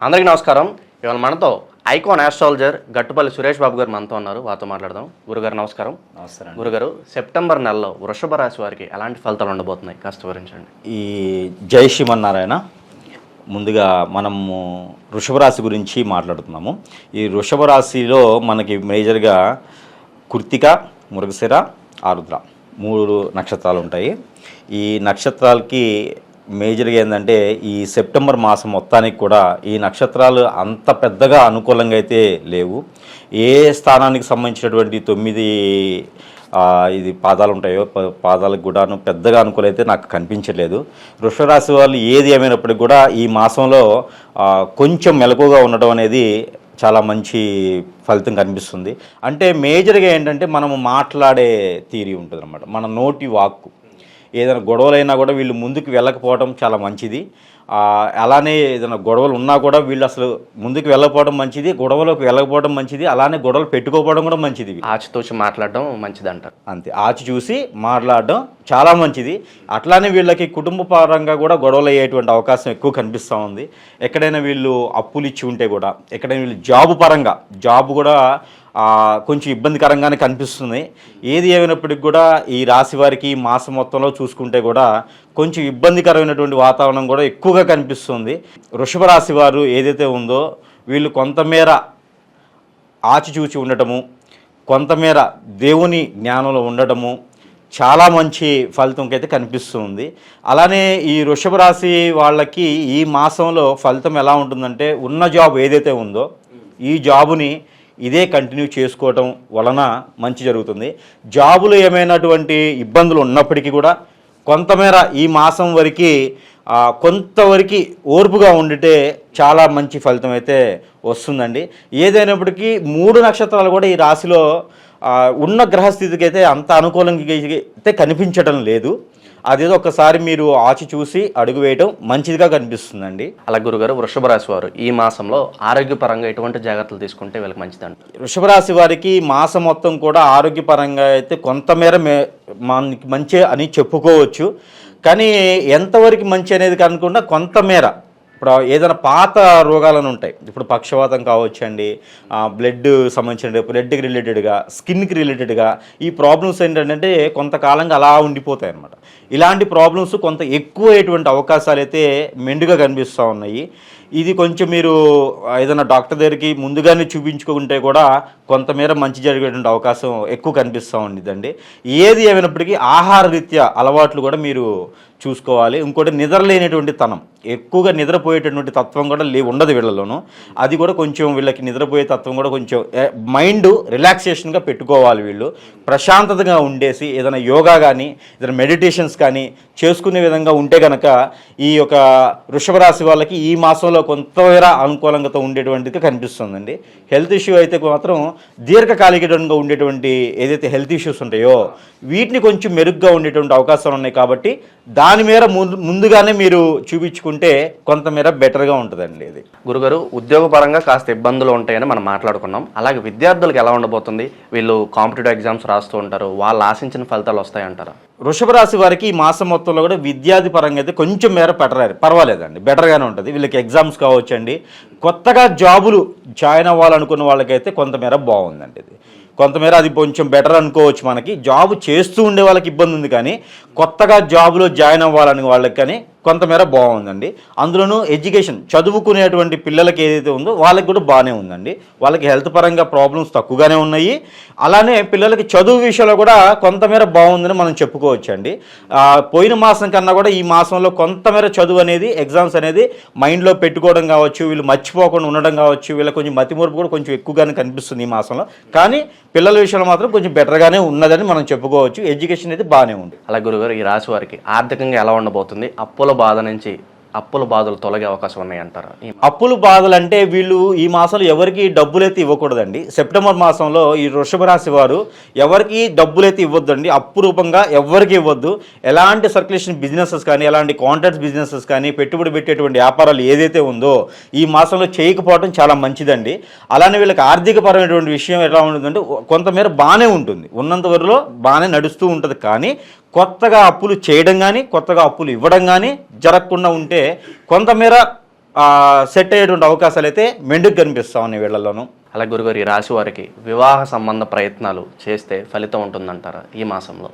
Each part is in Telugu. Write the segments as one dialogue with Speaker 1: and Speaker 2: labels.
Speaker 1: అందరికీ నమస్కారం. ఇవాళ మనతో ఐకాన్ ఆస్ట్రాలజర్ గట్టుపల్లి సురేష్ బాబు గారు మనతో ఉన్నారు. వారితో మాట్లాడదాం. గురుగారు నమస్కారం.
Speaker 2: నమస్కారం
Speaker 1: గురుగారు, సెప్టెంబర్ నెలలో వృషభ రాశి వారికి ఎలాంటి ఫలితాలు ఉండబోతున్నాయి కాస్త వివరించండి.
Speaker 2: ఈ జై శ్రీమన్నారాయణ. ముందుగా మనము వృషభ రాశి గురించి మాట్లాడుతున్నాము. ఈ వృషభ రాశిలో మనకి మేజర్గా కృత్తిక, మృగశిర, ఆరుద్ర 3 నక్షత్రాలు ఉంటాయి. ఈ నక్షత్రాలకి మేజర్గా ఏంటంటే ఈ సెప్టెంబర్ మాసం మొత్తానికి కూడా ఈ నక్షత్రాలు అంత పెద్దగా అనుకూలంగా అయితే లేవు. ఏ స్థానానికి సంబంధించినటువంటి 9 ఇది పాదాలు ఉంటాయో పాదాలకు కూడాను పెద్దగా అనుకూలైతే నాకు కనిపించలేదు. వృషభరాశి వాళ్ళు ఏది ఏమైనప్పటికీ కూడా ఈ మాసంలో కొంచెం మెలకుగా ఉండడం అనేది చాలా మంచి ఫలితం కనిపిస్తుంది. అంటే మేజర్గా ఏంటంటే మనము మాట్లాడే తీరి ఉంటుంది అన్నమాట. మన నోటి వాక్కు ఏదైనా గొడవలైనా కూడా వీళ్ళు ముందుకు వెళ్ళకపోవడం చాలా మంచిది. అలానే ఏదైనా గొడవలు ఉన్నా కూడా వీళ్ళు అసలు ముందుకు వెళ్ళకపోవడం మంచిది, గొడవలోకి వెళ్ళకపోవడం మంచిది, అలానే గొడవలు పెట్టుకోకపోవడం కూడా మంచిది.
Speaker 1: ఆచితూచి మాట్లాడడం మంచిది అంటారు.
Speaker 2: అంతే, ఆచి చూసి మాట్లాడడం చాలా మంచిది. అట్లానే వీళ్ళకి కుటుంబ పరంగా కూడా గొడవలు అయ్యేటువంటి అవకాశం ఎక్కువ కనిపిస్తూ ఉంది. ఎక్కడైనా వీళ్ళు అప్పులు ఇచ్చి ఉంటే కూడా, ఎక్కడైనా వీళ్ళు జాబు పరంగా జాబు కూడా కొంచెం ఇబ్బందికరంగానే కనిపిస్తుంది. ఏది ఏమైనప్పటికీ కూడా ఈ రాశి వారికి మాసం మొత్తంలో చూసుకుంటే కూడా కొంచెం ఇబ్బందికరమైనటువంటి వాతావరణం కూడా ఎక్కువగా కనిపిస్తుంది. వృషభ రాశి వారు ఏదైతే ఉందో వీళ్ళు కొంతమేర ఆచిచూచి ఉండటము, కొంతమేర దేవుని జ్ఞానంలో ఉండటము చాలా మంచి ఫలితంకైతే కనిపిస్తుంది. అలానే ఈ వృషభ రాశి వాళ్ళకి ఈ మాసంలో ఫలితం ఎలా ఉంటుందంటే, ఉన్న జాబ్ ఏదైతే ఉందో ఈ జాబుని ఇదే కంటిన్యూ చేసుకోవటం వలన మంచి జరుగుతుంది. జాబులో ఏమైనటువంటి ఇబ్బందులు ఉన్నప్పటికీ కూడా కొంతమేర ఈ మాసం వరకు కొంతవరకు ఓర్పుగా ఉండితే చాలా మంచి ఫలితం అయితే వస్తుందండి. ఏదైనప్పటికీ 3 నక్షత్రాలు కూడా ఈ రాశిలో ఉన్న గ్రహస్థితికి అయితే అంత అనుకూలంగా అయితే కనిపించడం లేదు. అదేదో ఒకసారి మీరు ఆచి చూసి అడుగు వేయడం మంచిదిగా కనిపిస్తుందండి.
Speaker 1: అలా గురుగారు, వృషభ రాశి వారు ఈ మాసంలో ఆరోగ్యపరంగా ఎటువంటి జాగ్రత్తలు తీసుకుంటే వీళ్ళకి మంచిదండి?
Speaker 2: వృషభ రాశి వారికి మాసం మొత్తం కూడా ఆరోగ్యపరంగా అయితే కొంతమేర మనకి మంచి అని చెప్పుకోవచ్చు. కానీ ఎంతవరకు మంచి అనేది కనుకుండా కొంతమేర ఇప్పుడు ఏదైనా పాత రోగాలను ఉంటాయి, ఇప్పుడు పక్షవాతం కావచ్చండి, బ్లడ్ సంబంధించిన బ్లడ్కి రిలేటెడ్గా, స్కిన్కి రిలేటెడ్గా ఈ ప్రాబ్లమ్స్ ఏంటంటే కొంతకాలంగా అలా ఉండిపోతాయి అన్నమాట. ఇలాంటి ప్రాబ్లమ్స్ కొంత ఎక్కువయ్యేటువంటి అవకాశాలు అయితే మెండుగా కనిపిస్తూ ఉన్నాయి. ఇది కొంచెం మీరు ఏదైనా డాక్టర్ దగ్గరికి ముందుగానే చూపించుకుంటే కూడా కొంతమేర మంచి జరిగేటువంటి అవకాశం ఎక్కువ కనిపిస్తూ ఉండేదండి. ఏది ఏమైనప్పటికీ ఆహార రీత్యా అలవాట్లు కూడా మీరు చూసుకోవాలి. ఇంకోటి నిద్రలేనటువంటి తనం, ఎక్కువగా నిద్రపోయేటటువంటి తత్వం కూడా ఉండదు వీళ్ళలోనూ. అది కూడా కొంచెం వీళ్ళకి నిద్రపోయే తత్వం కూడా కొంచెం మైండ్ రిలాక్సేషన్గా పెట్టుకోవాలి. వీళ్ళు ప్రశాంతతగా ఉండేసి ఏదైనా యోగా కానీ ఏదైనా మెడిటేషన్స్ కానీ చేసుకునే విధంగా ఉంటే కనుక ఈ యొక్క వృషభ రాశి వాళ్ళకి ఈ మాసంలో కొంతమేర అనుకూలంగా ఉండేటువంటిది కనిపిస్తుందండి. హెల్త్ ఇష్యూ అయితే మాత్రం దీర్ఘకాలికంగా ఉండేటువంటి ఏదైతే హెల్త్ ఇష్యూస్ ఉంటాయో వీటిని కొంచెం మెరుగ్గా ఉండేటువంటి అవకాశాలు ఉన్నాయి. కాబట్టి దాని మేర ముందుగానే మీరు చూపించుకుంటే కొంతమేర బెటర్గా ఉంటుందండి. ఇది
Speaker 1: గురుగారు, ఉద్యోగపరంగా కాస్త ఇబ్బందులు ఉంటాయని మనం మాట్లాడుకున్నాం. అలాగే విద్యార్థులకు ఎలా ఉండబోతుంది? వీళ్ళు కాంపిటేటివ్ ఎగ్జామ్స్ రాస్తూ ఉంటారు, వాళ్ళు ఆశించిన ఫలితాలు వస్తాయంటారా?
Speaker 2: వృషభ రాశి వారికి ఈ మాసం మొత్తంలో కూడా విద్యార్థి పరంగా అయితే కొంచెం మేర పర్వాలేదండి, బెటర్గానే ఉంటుంది. వీళ్ళకి ఎగ్జామ్స్ కావచ్చండి, కొత్తగా జాబులు జాయిన్ అవ్వాలనుకున్న వాళ్ళకైతే కొంతమేర బాగుందండి. ఇది కొంతమేర అది కొంచెం బెటర్ అనుకోవచ్చు. మనకి జాబ్ చేస్తూ ఉండే వాళ్ళకి ఇబ్బంది ఉంది, కానీ కొత్తగా జాబులో జాయిన్ అవ్వాలని వాళ్ళకి కానీ కొంతమేర బాగుందండి. అందులోనూ ఎడ్యుకేషన్ చదువుకునేటువంటి పిల్లలకి ఏదైతే ఉందో వాళ్ళకి కూడా బాగానే ఉందండి. వాళ్ళకి హెల్త్ పరంగా ప్రాబ్లమ్స్ తక్కువగానే ఉన్నాయి. అలానే పిల్లలకి చదువు విషయంలో కూడా కొంతమేర బాగుందని మనం చెప్పుకోవచ్చు అండి. పోయిన మాసం కన్నా కూడా ఈ మాసంలో కొంతమేర చదువు అనేది, ఎగ్జామ్స్ అనేది మైండ్లో పెట్టుకోవడం కావచ్చు, వీళ్ళు మర్చిపోకుండా ఉండడం కావచ్చు, వీళ్ళకి కొంచెం మతిమూర్పు కూడా కొంచెం ఎక్కువగానే కనిపిస్తుంది ఈ మాసంలో. కానీ పిల్లల విషయంలో మాత్రం కొంచెం బెటర్గానే ఉన్నదని మనం చెప్పుకోవచ్చు. ఎడ్యుకేషన్ అయితే బాగానే ఉంది.
Speaker 1: అలా గురుగారు, ఈ రాశి వారికి ఆర్థికంగా ఎలా ఉండబోతుంది? అప్పుల బాధ నుంచి అప్పుల బాధలు తొలగే అవకాశం ఉన్నాయంటారా?
Speaker 2: అప్పుల బాధలు అంటే వీళ్ళు ఈ మాసంలో ఎవరికి డబ్బులైతే ఇవ్వకూడదండి. సెప్టెంబర్ మాసంలో ఈ వృషభ రాశి వారు ఎవరికి డబ్బులైతే ఇవ్వద్దండి, అప్పు రూపంగా ఎవరికి ఇవ్వద్దు. ఎలాంటి సర్క్యులేషన్ బిజినెసెస్ కానీ, ఎలాంటి కాంట్రాక్ట్స్ బిజినెసెస్ కానీ, పెట్టుబడి పెట్టేటువంటి వ్యాపారాలు ఏదైతే ఉందో ఈ మాసంలో చేయకపోవడం చాలా మంచిదండి. అలానే వీళ్ళకి ఆర్థికపరమైనటువంటి విషయం ఎలా ఉంటుందంటే కొంతమేర బాగానే ఉంటుంది, ఉన్నంత వరలో బాగానే నడుస్తూ ఉంటుంది. కానీ కొత్తగా అప్పులు చేయడం కానీ, కొత్తగా అప్పులు ఇవ్వడం కానీ జరగకుండా ఉంటే కొంతమేర సెట్ అయ్యేటువంటి అవకాశాలు అయితే మెండుకు కనిపిస్తూ ఉన్నాయి వీళ్ళలోనూ.
Speaker 1: అలాగే గురుగారు, ఈ రాశి వారికి వివాహ సంబంధ ప్రయత్నాలు చేస్తే ఫలితం ఉంటుందంటారా ఈ మాసంలో?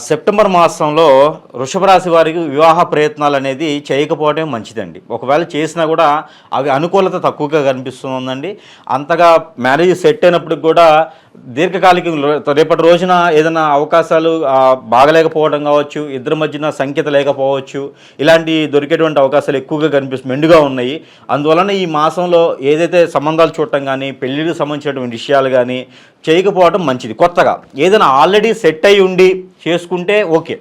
Speaker 2: సెప్టెంబర్ మాసంలో వృషభ రాశి వారికి వివాహ ప్రయత్నాలు అనేది చేయకపోవడం మంచిదండి. ఒకవేళ చేసినా కూడా అవి అనుకూలత తక్కువగా కనిపిస్తుందండి. అంతగా మ్యారేజ్ సెట్ అయినప్పటికి కూడా దీర్ఘకాలిక రేపటి రోజున ఏదైనా అవకాశాలు బాగలేకపోవడం కావచ్చు, ఇద్దరి మధ్యన సంఖ్యత లేకపోవచ్చు, ఇలాంటి దొరికేటువంటి అవకాశాలు ఎక్కువగా మెండుగా ఉన్నాయి. అందువలన ఈ మాసంలో ఏదైతే సంబంధాలు చూడటం కానీ, పెళ్లికి సంబంధించినటువంటి విషయాలు కానీ చేయకపోవడం మంచిది. కొత్తగా ఏదైనా ఆల్రెడీ సెట్ అయి ఉండి చేసుకుంటే ఓకే.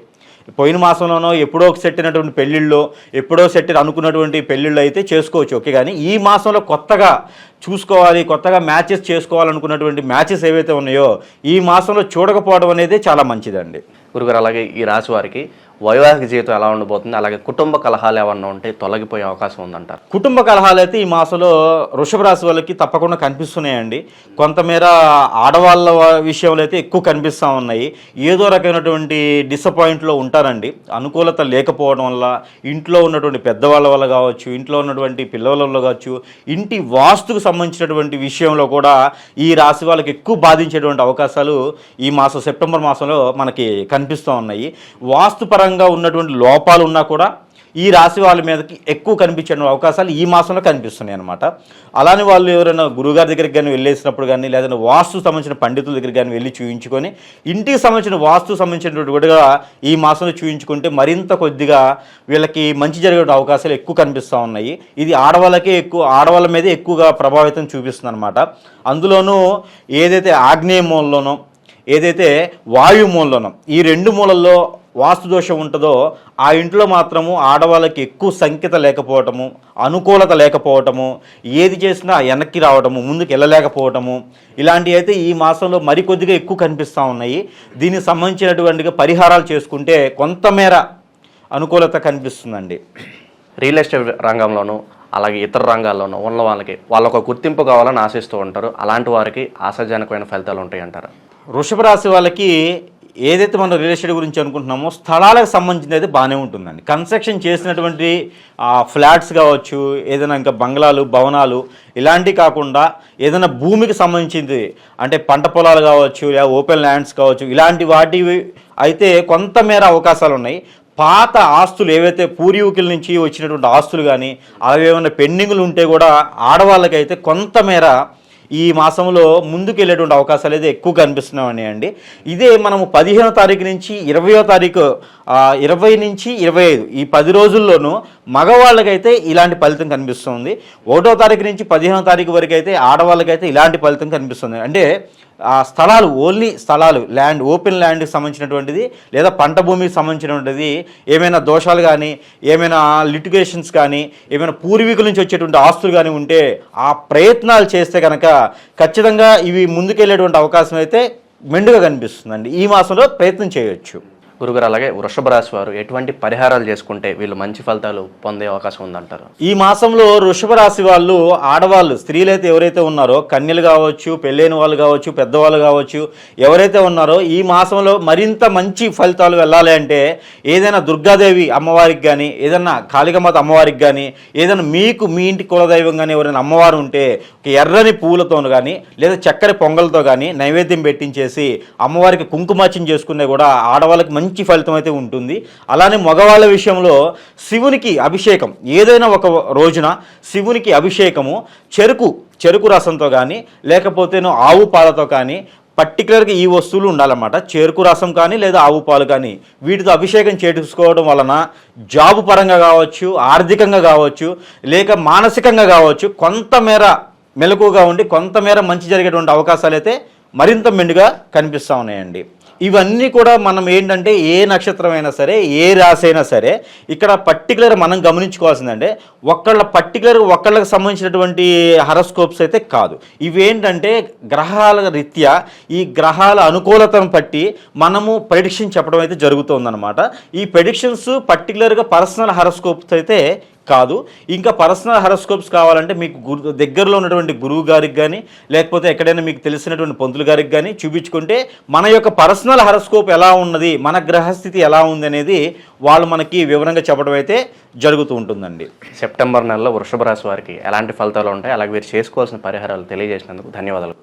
Speaker 2: పోయిన మాసంలోనో ఎప్పుడో సెట్ అయినటువంటి పెళ్ళిళ్ళు, ఎప్పుడో సెట్ అనుకున్నటువంటి పెళ్ళిళ్ళు అయితే చేసుకోవచ్చు ఓకే. కానీ ఈ మాసంలో కొత్తగా చూసుకోవాలి, కొత్తగా మ్యాచెస్ చేసుకోవాలనుకున్నటువంటి మ్యాచెస్ ఏవైతే ఉన్నాయో ఈ మాసంలో చూడకపోవడం అనేది చాలా మంచిదండి.
Speaker 1: గురుగారు, అలాగే ఈ రాశి వారికి వైవాహిక జీవితం ఎలా ఉండబోతుంది? అలాగే కుటుంబ కలహాలు ఏమన్నా ఉంటే తొలగిపోయే అవకాశం ఉందంటారు?
Speaker 2: కుటుంబ కలహాలు అయితే ఈ మాసంలో వృషభ రాశి వాళ్ళకి తప్పకుండా కనిపిస్తున్నాయండి. కొంతమేర ఆడవాళ్ళ విషయంలో అయితే ఎక్కువ కనిపిస్తూ ఉన్నాయి. ఏదో రకమైనటువంటి డిసప్పాయింట్లో ఉంటారండి. అనుకూలత లేకపోవడం వల్ల, ఇంట్లో ఉన్నటువంటి పెద్దవాళ్ళ వల్ల కావచ్చు, ఇంట్లో ఉన్నటువంటి పిల్లల వల్ల కావచ్చు, ఇంటి వాస్తుకు సంబంధించినటువంటి విషయంలో కూడా ఈ రాశి వాళ్ళకి ఎక్కువ బాధించేటువంటి అవకాశాలు ఈ మాసం సెప్టెంబర్ మాసంలో మనకి కనిపిస్తూ ఉన్నాయి. వాస్తుపరంగా ఉన్నటువంటి లోపాలు ఉన్నా కూడా ఈ రాశి వాళ్ళ మీదకి ఎక్కువ కనిపించే అవకాశాలు ఈ మాసంలో కనిపిస్తున్నాయి అనమాట. అలానే వాళ్ళు ఎవరైనా గురుగారి దగ్గరికి కానీ వెళ్ళేసినప్పుడు కానీ, లేదంటే వాస్తు సంబంధించిన పండితుల దగ్గరికి కానీ వెళ్ళి చూయించుకొని ఇంటికి సంబంధించిన వాస్తు సంబంధించినటువంటి కూడా ఈ మాసంలో చూయించుకుంటే మరింత కొద్దిగా వీళ్ళకి మంచి జరిగే అవకాశాలు ఎక్కువ కనిపిస్తూ ఉన్నాయి. ఇది ఆడవాళ్ళ మీదే ఎక్కువగా ప్రభావితం చూపిస్తుంది అనమాట. అందులోనూ ఏదైతే ఆగ్నేయ మూలలోనో, ఏదైతే వాయు మూలలోనో, ఈ రెండు మూలల్లో వాస్తు దోషం ఉంటుందో ఆ ఇంట్లో మాత్రము ఆడవాళ్ళకి ఎక్కువ సంఖ్యత లేకపోవటము, అనుకూలత లేకపోవటము, ఏది చేసినా వెనక్కి రావటము, ముందుకు వెళ్ళలేకపోవటము, ఇలాంటివి అయితే ఈ మాసంలో మరికొద్దిగా ఎక్కువ కనిపిస్తూ ఉన్నాయి. దీనికి సంబంధించినటువంటి పరిహారాలు చేసుకుంటే కొంతమేర అనుకూలత కనిపిస్తుందండి.
Speaker 1: రియల్ ఎస్టేట్ రంగంలోనూ అలాగే ఇతర రంగాల్లోనూ ఉన్న వాళ్ళకు గుర్తింపు కావాలని ఆశిస్తూ ఉంటారు. అలాంటి వారికి ఆశాజనకమైన ఫలితాలు ఉంటాయి అంటారు?
Speaker 2: వృషభ రాశి వాళ్ళకి ఏదైతే మనం రియల్ ఎస్టేట్ గురించి అనుకుంటున్నామో స్థలాలకు సంబంధించింది అయితే బాగానే ఉంటుందండి. కన్స్ట్రక్షన్ చేసినటువంటి ఫ్లాట్స్ కావచ్చు, ఏదైనా ఇంకా బంగ్లాలు, భవనాలు ఇలాంటివి కాకుండా ఏదైనా భూమికి సంబంధించింది అంటే పంట పొలాలు కావచ్చు, లేదా ఓపెన్ ల్యాండ్స్ కావచ్చు, ఇలాంటి వాటివి అయితే కొంతమేర అవకాశాలు ఉన్నాయి. పాత ఆస్తులు ఏవైతే పూర్వీకుల నుంచి వచ్చినటువంటి ఆస్తులు కానీ అవి ఏమైనా పెండింగ్లు ఉంటే కూడా ఆడవాళ్ళకైతే కొంతమేర ఈ మాసంలో ముందుకు వెళ్ళేటువంటి అవకాశాలు అయితే ఎక్కువ కనిపిస్తున్నామని అండి. ఇదే మనము 15వ తారీఖు నుంచి 20వ తారీఖు 20 నుంచి 25 ఈ 10 రోజుల్లోనూ మగవాళ్ళకైతే ఇలాంటి ఫలితం కనిపిస్తుంది. 1వ తారీఖు నుంచి 15వ తారీఖు వరకు అయితే ఆడవాళ్ళకైతే ఇలాంటి ఫలితం కనిపిస్తుంది. అంటే స్థలాలు, ఓన్లీ స్థలాలు, ల్యాండ్, ఓపెన్ ల్యాండ్కి సంబంధించినటువంటిది లేదా పంట భూమికి సంబంధించినటువంటిది ఏమైనా దోషాలు కానీ, ఏమైనా లిటిగేషన్స్ కానీ, ఏమైనా పూర్వీకుల నుంచి వచ్చేటువంటి ఆస్తులు కానీ ఉంటే ఆ ప్రయత్నాలు చేస్తే కనుక ఖచ్చితంగా ఇవి ముందుకెళ్ళేటువంటి అవకాశం అయితే మెండుగా కనిపిస్తుందండి. ఈ మాసంలో ప్రయత్నం చేయొచ్చు.
Speaker 1: గురుగారు, అలాగే వృషభ రాశి వారు ఎటువంటి పరిహారాలు చేసుకుంటే వీళ్ళు మంచి ఫలితాలు పొందే అవకాశం ఉందంటారు?
Speaker 2: ఈ మాసంలో వృషభ రాశి వాళ్ళు, ఆడవాళ్ళు, స్త్రీలైతే ఎవరైతే ఉన్నారో, కన్యలు కావచ్చు, పెళ్ళైన వాళ్ళు కావచ్చు, పెద్దవాళ్ళు కావచ్చు, ఎవరైతే ఉన్నారో ఈ మాసంలో మరింత మంచి ఫలితాలు వెళ్ళాలి అంటే ఏదైనా దుర్గాదేవి అమ్మవారికి కానీ, ఏదైనా కాళికామాత అమ్మవారికి కానీ, ఏదైనా మీకు మీ ఇంటి కులదైవం కానీ ఎవరైనా అమ్మవారు ఉంటే ఎర్రని పువ్వులతో కానీ లేదా చక్కెర పొంగలతో కానీ నైవేద్యం పెట్టించేసి అమ్మవారికి కుంకుమార్చన చేసుకునే కూడా ఆడవాళ్ళకి మంచి ఫలితం అయితే ఉంటుంది. అలానే మగవాళ్ళ విషయంలో శివునికి అభిషేకం, ఏదైనా ఒక రోజున శివునికి అభిషేకము చెరుకు రసంతో కానీ లేకపోతేనో ఆవు పాలతో కానీ, పర్టికులర్గా ఈ వస్తువులు ఉండాలన్నమాట. చెరుకు రసం కానీ లేదా ఆవు పాలు కానీ వీటితో అభిషేకం చేసుకోవడం వలన జాబు పరంగా కావచ్చు, ఆర్థికంగా కావచ్చు, లేక మానసికంగా కావచ్చు, కొంతమేర మెలకుగా ఉండి కొంతమేర మంచి జరిగేటువంటి అవకాశాలు అయితే మరింత మెండుగా కనిపిస్తూ ఉన్నాయండి. ఇవన్నీ కూడా మనం ఏంటంటే ఏ నక్షత్రమైనా సరే, ఏ రాశి అయినా సరే ఇక్కడ పర్టికులర్ మనం గమనించుకోవాల్సిందంటే ఒకళ్ళకి సంబంధించినటువంటి హరస్కోప్స్ అయితే కాదు. ఇవేంటంటే గ్రహాల రీత్యా ఈ గ్రహాల అనుకూలతను బట్టి మనము ప్రెడిక్షన్ చెప్పడం అయితే జరుగుతుందన్నమాట. ఈ ప్రెడిక్షన్స్ పర్టికులర్గా పర్సనల్ హరస్కోప్స్ అయితే కాదు. ఇంకా పర్సనల్ హారోస్కోప్స్ కావాలంటే మీకు దగ్గరలో ఉన్నటువంటి గురువు గారికి కానీ లేకపోతే ఎక్కడైనా మీకు తెలిసినటువంటి పంతులు గారికి కానీ చూపించుకుంటే మన యొక్క పర్సనల్ హారోస్కోప్ ఎలా ఉన్నది, మన గ్రహస్థితి ఎలా ఉంది అనేది వాళ్ళు మనకి వివరంగా చెప్పడం అయితే జరుగుతూ ఉంటుందండి.
Speaker 1: సెప్టెంబర్ నెలలో వృషభ రాశి వారికి ఎలాంటి ఫలితాలు ఉంటాయి, అలాగే వీరు చేసుకోవాల్సిన పరిహారాలు తెలియజేసినందుకు ధన్యవాదాలు.